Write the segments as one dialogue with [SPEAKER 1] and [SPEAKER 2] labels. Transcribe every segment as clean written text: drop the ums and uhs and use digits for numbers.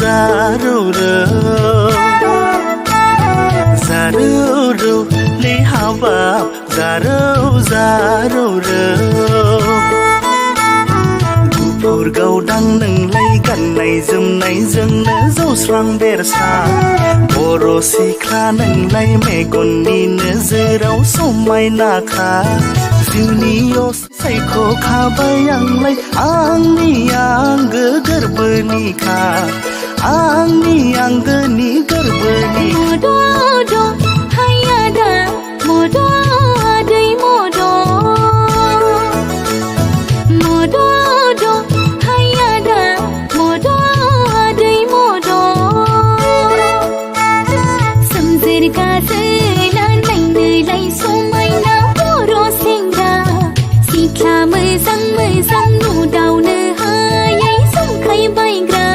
[SPEAKER 1] Giá râu lý hào bạp giá râu Bụi gâu đăng nâng lấy gần này dừng nỡ dâu srang bèr xa Boro si kla nâng lấy mẹ con đi nỡ dư rau sâu mai na kha Dư ni yo say khô kha bayang lấy ang ni ang gơ gơ bơ ni kha Ang ni ang gơ ni gơ bơ ni
[SPEAKER 2] Modo hayada modo adai modo hayada modo adai modo Samzir ka se na nai nơi lai so mai na boro singa Sikla mơ sang nu đau nơ hai ấy sung khai bay gra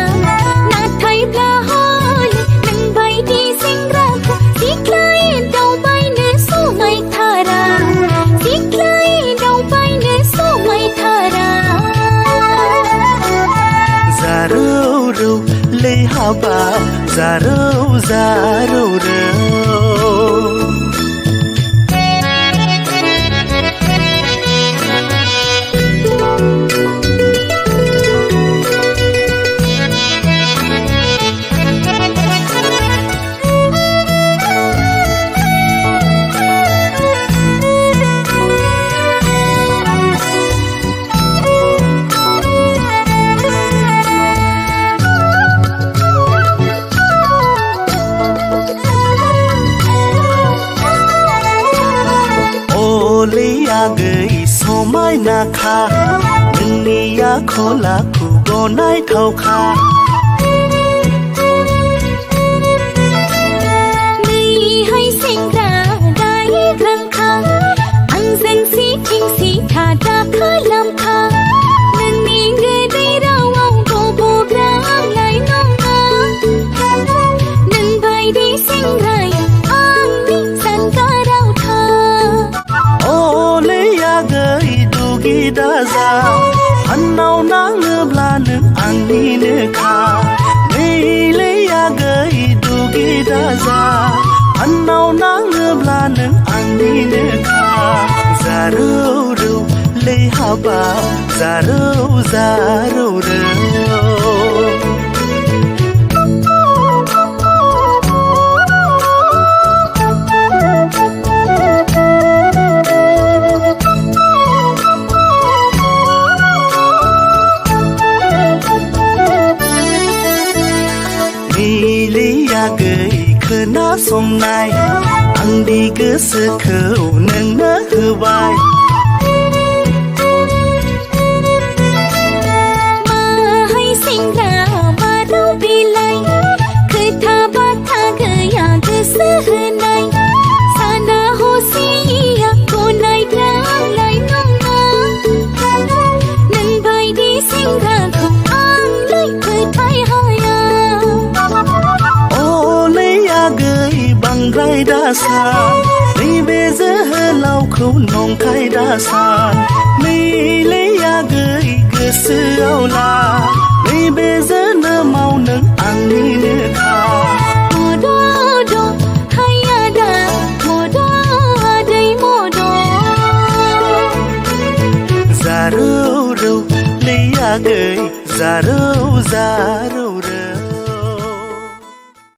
[SPEAKER 2] Na thay pla hoi nang bay đi sing ra Sikla in đau bay nơ so mai thara Sikla in đau bay nơ so mai thara
[SPEAKER 1] Giá râu lấy hà bạp giá râu Lấy à gửi số mai na kha Nâng ni à khô là khu gồ nai thâu kha
[SPEAKER 2] Ni hay sinh ra đai răng kha Ang dân si kinh si thà đa khá làm kha Nâng ni ngơ đi rau ông cô bố răng lại nông ngơ Nâng bay đi sinh rai Ang ni san ca rau thơ
[SPEAKER 1] Ô lấy à gửi đu ghi đa ra Hắn nào ná ngơ bla nâng ăn ni nơ kha Lấy à gửi đu ghi đa ra Hắn nào ná ngơ bla nâng ăn ni nơ kha Giá râu lấy hà bạp giá râu gửi khờ ná sông này ăn đi cứ sơ khâu nâng nỡ hư vai
[SPEAKER 2] Mà hay sinh ra mà đâu bị lay Khơi tha ba tha gửi à cứ sơ hư này Sa na hồ si à cô này ra lại nông ngơ Nâng bay đi sinh ra không ăn lấy khơi thay hai à
[SPEAKER 1] Ô lấy à gửi bằng rai đa xa Lấy bê dơ hơ lau khâu nông khai đa xa Lấy à gửi cơ sư áo la Lấy bê dơ nơ mau nâng ăn đi nơ kha
[SPEAKER 2] Modo hayada modo adai modo
[SPEAKER 1] Giá râu lấy à gửi giá râu